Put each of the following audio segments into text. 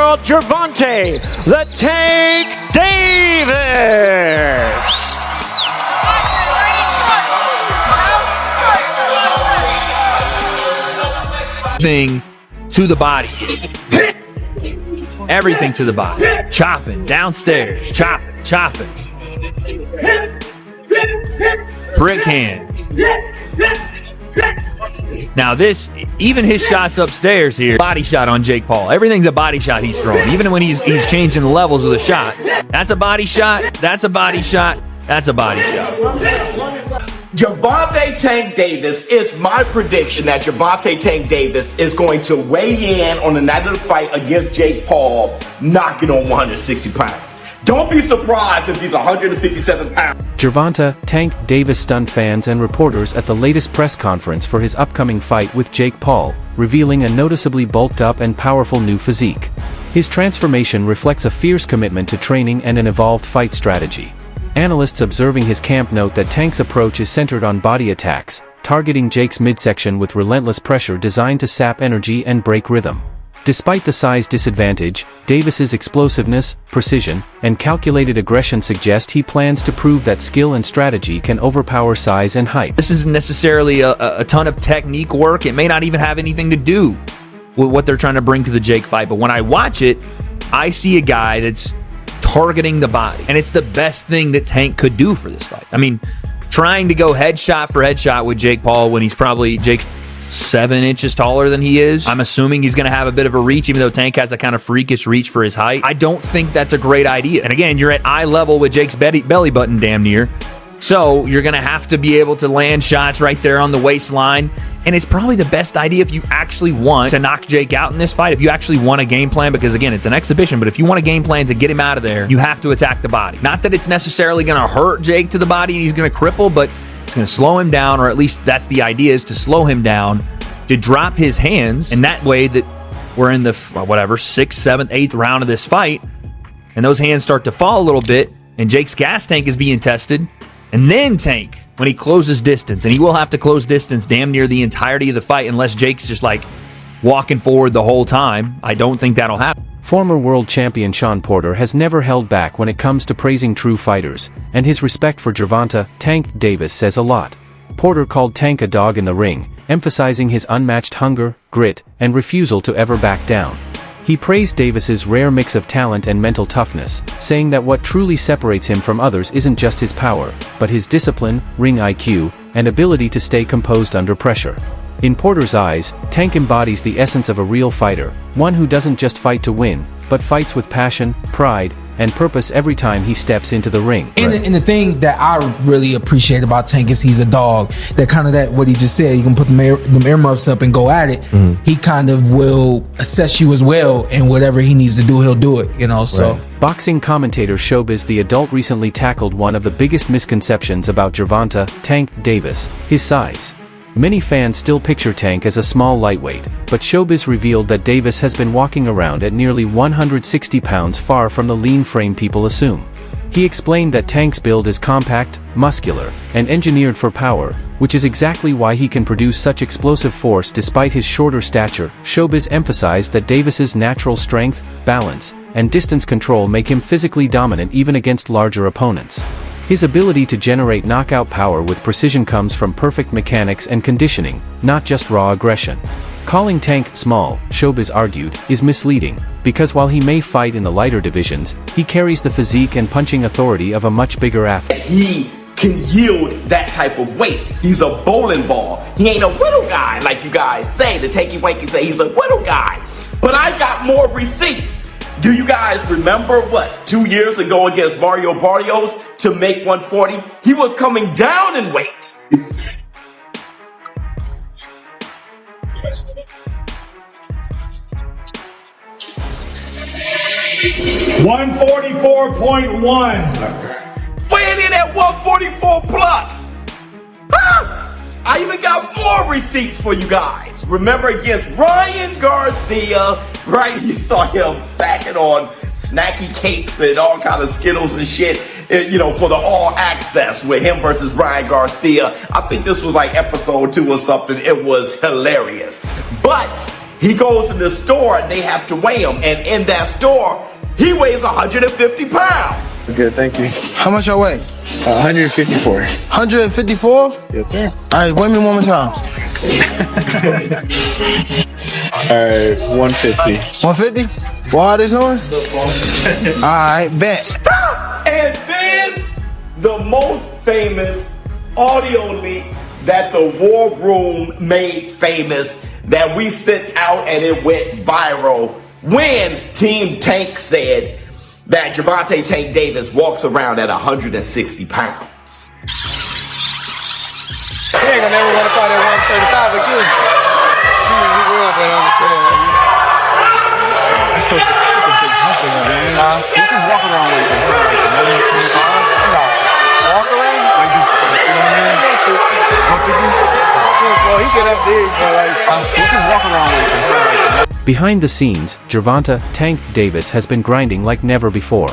world, Gervonta the Tank Davis. Thing to the body. Everything to the body. Chopping downstairs. Chopping. Brick hand. Now this, even his shots upstairs here, body shot on Jake Paul. Everything's a body shot he's throwing. Even when he's changing the levels of the shot. That's a body shot. That's a body shot. That's a body shot. Gervonta Tank Davis, it's my prediction that Gervonta Tank Davis is going to weigh in on the night of the fight against Jake Paul, knocking on 160 pounds. Don't be surprised if he's 157 pounds. Gervonta Tank Davis stunned fans and reporters at the latest press conference for his upcoming fight with Jake Paul, revealing a noticeably bulked up and powerful new physique. His transformation reflects a fierce commitment to training and an evolved fight strategy. Analysts observing his camp note that Tank's approach is centered on body attacks, targeting Jake's midsection with relentless pressure designed to sap energy and break rhythm. Despite the size disadvantage, Davis's explosiveness, precision, and calculated aggression suggest he plans to prove that skill and strategy can overpower size and height. This isn't necessarily a ton of technique work. It may not even have anything to do with what they're trying to bring to the Jake fight. But when I watch it, I see a guy that's targeting the body. And it's the best thing that Tank could do for this fight. I mean, trying to go headshot for headshot with Jake Paul when he's probably Jake's 7 inches taller than he is. I'm assuming he's going to have a bit of a reach, even though Tank has a kind of freakish reach for his height. I don't think that's a great idea. And again, you're at eye level with Jake's belly button damn near. So you're going to have to be able to land shots right there on the waistline. And it's probably the best idea if you actually want to knock Jake out in this fight, if you actually want a game plan, because again, it's an exhibition, but if you want a game plan to get him out of there, you have to attack the body. Not that it's necessarily going to hurt Jake to the body and he's going to cripple, but it's going to slow him down, or at least that's the idea, is to slow him down, to drop his hands, and that way that we're in the, 6th, 7th, 8th round of this fight, and those hands start to fall a little bit, and Jake's gas tank is being tested, and then Tank, when he closes distance, and he will have to close distance damn near the entirety of the fight unless Jake's just like walking forward the whole time. I don't think that'll happen. Former world champion Shawn Porter has never held back when it comes to praising true fighters, and his respect for Gervonta Tank Davis says a lot. Porter called Tank a dog in the ring, emphasizing his unmatched hunger, grit, and refusal to ever back down. He praised Davis's rare mix of talent and mental toughness, saying that what truly separates him from others isn't just his power, but his discipline, ring IQ, and ability to stay composed under pressure. In Porter's eyes, Tank embodies the essence of a real fighter, one who doesn't just fight to win, but fights with passion, pride, and purpose every time he steps into the ring. And the thing that I really appreciate about Tank is he's a dog. That kind of that what he just said, you can put them earmuffs up and go at it. He kind of will assess you as well, and whatever he needs to do, he'll do it, you know, so. Right. Boxing commentator Showbiz the Adult recently tackled one of the biggest misconceptions about Gervonta Tank Davis, his size. Many fans still picture Tank as a small lightweight, but Showbiz revealed that Davis has been walking around at nearly 160 pounds, far from the lean frame people assume. He explained that Tank's build is compact, muscular, and engineered for power, which is exactly why he can produce such explosive force despite his shorter stature. Showbiz emphasized that Davis's natural strength, balance, and distance control make him physically dominant even against larger opponents. His ability to generate knockout power with precision comes from perfect mechanics and conditioning, not just raw aggression. Calling Tank small, Showbiz argued, is misleading, because while he may fight in the lighter divisions, he carries the physique and punching authority of a much bigger athlete. He can yield that type of weight. He's a bowling ball. He ain't a little guy like you guys say. The Tanky Wanky say he's a little guy. But I got more receipts. Do you guys remember 2 years ago against Mario Barrios to make 140? He was coming down in weight. 144.1. Weighing in at 144 plus. I even got more receipts for you guys. Remember against Ryan Garcia, right? You saw him stacking on snacky cakes and all kind of Skittles and shit, you know, for the all access with him versus Ryan Garcia. I think this was like episode 2 or something. It was hilarious. But He goes in the store and they have to weigh him. And in that store, he weighs 150 pounds. Good, thank you. How much I weigh? 154. 154? Yes, sir. All right, weigh me one more time. All right, 150. 150? What are they doing? All right, bet. And then the most famous audio leak that the War Room made famous that we sent out and it went viral when Team Tank said that Gervonta Tank Davis walks around at 160 pounds. He ain't gonna never want to fight at 135 again. He will, but I'm saying. That's such a big jumping, man. This is walk around weight. Walk around? Like just, you know what I mean? 160. Well, he get up big, but like, this is walk around weight. Behind the scenes, Gervonta Tank Davis has been grinding like never before.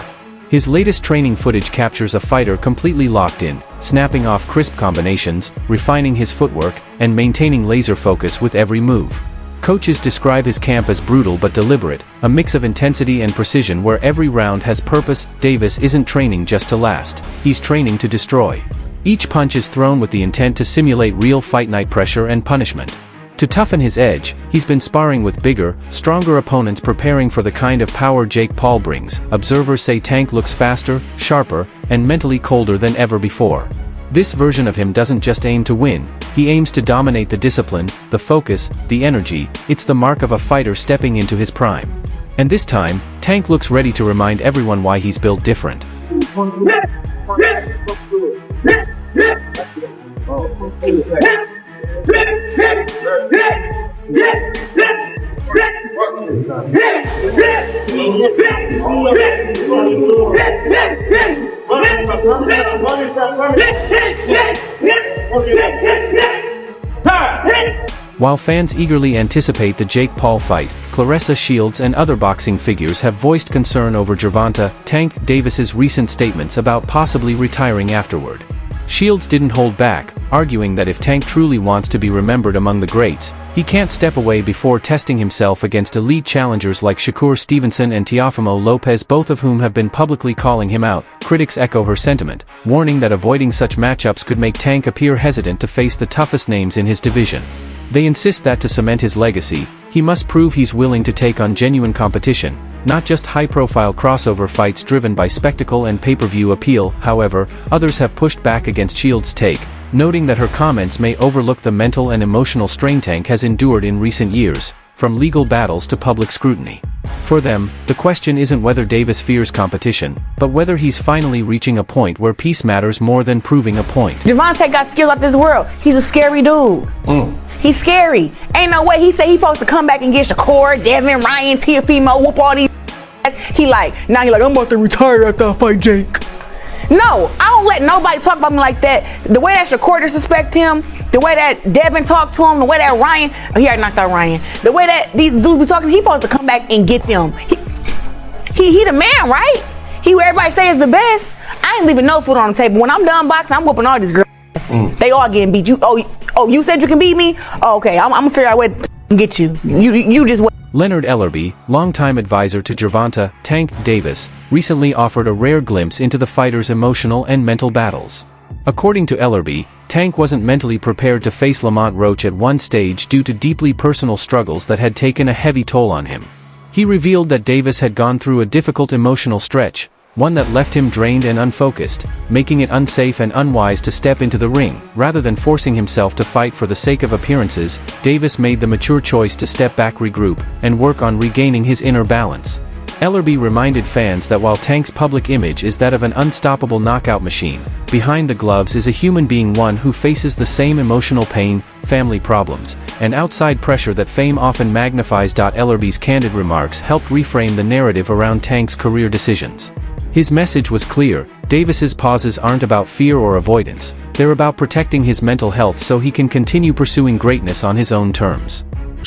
His latest training footage captures a fighter completely locked in, snapping off crisp combinations, refining his footwork, and maintaining laser focus with every move. Coaches describe his camp as brutal but deliberate, a mix of intensity and precision where every round has purpose. Davis isn't training just to last, he's training to destroy. Each punch is thrown with the intent to simulate real fight night pressure and punishment. To toughen his edge, he's been sparring with bigger, stronger opponents, preparing for the kind of power Jake Paul brings. Observers say Tank looks faster, sharper, and mentally colder than ever before. This version of him doesn't just aim to win, he aims to dominate the discipline, the focus, the energy. It's the mark of a fighter stepping into his prime. And this time, Tank looks ready to remind everyone why he's built different. While fans eagerly anticipate the Jake Paul fight, Claressa Shields and other boxing figures have voiced concern over Gervonta Tank Davis's recent statements about possibly retiring afterward. Shields didn't hold back, arguing that if Tank truly wants to be remembered among the greats, he can't step away before testing himself against elite challengers like Shakur Stevenson and Teofimo Lopez, both of whom have been publicly calling him out. Critics echo her sentiment, warning that avoiding such matchups could make Tank appear hesitant to face the toughest names in his division. They insist that to cement his legacy, he must prove he's willing to take on genuine competition, not just high-profile crossover fights driven by spectacle and pay-per-view appeal. However, others have pushed back against Shields' take, noting that her comments may overlook the mental and emotional strain Tank has endured in recent years, from legal battles to public scrutiny. For them, the question isn't whether Davis fears competition, but whether he's finally reaching a point where peace matters more than proving a point. Gervonta got skills out this world. He's a scary dude. He's scary. Ain't no way he said he's supposed to come back and get Shakur, Devin, Ryan, Teofimo, whoop all these. He like, now he like, I'm about to retire after I fight Jake. No, I don't let nobody talk about me like that. The way that Shakur disrespect him, the way that Devin talked to him, the way that Ryan, he already knocked out Ryan. The way that these dudes be talking, he supposed to come back and get them. He the man, right? He where everybody say is the best. I ain't leaving no food on the table. When I'm done boxing, I'm whooping all these girls. They all getting beat. You said you can beat me? Oh, okay, I'm gonna figure out where to get you. You just wait. Leonard Ellerby, longtime advisor to Gervonta Tank Davis, recently offered a rare glimpse into the fighter's emotional and mental battles. According to Ellerby, Tank wasn't mentally prepared to face Lamont Roach at one stage due to deeply personal struggles that had taken a heavy toll on him. He revealed that Davis had gone through a difficult emotional stretch, one that left him drained and unfocused, making it unsafe and unwise to step into the ring. Rather than forcing himself to fight for the sake of appearances, Davis made the mature choice to step back, regroup, and work on regaining his inner balance. Ellerby reminded fans that while Tank's public image is that of an unstoppable knockout machine, behind the gloves is a human being, one who faces the same emotional pain, family problems, and outside pressure that fame often magnifies. Ellerby's candid remarks helped reframe the narrative around Tank's career decisions. His message was clear: Davis's pauses aren't about fear or avoidance, they're about protecting his mental health so he can continue pursuing greatness on his own terms.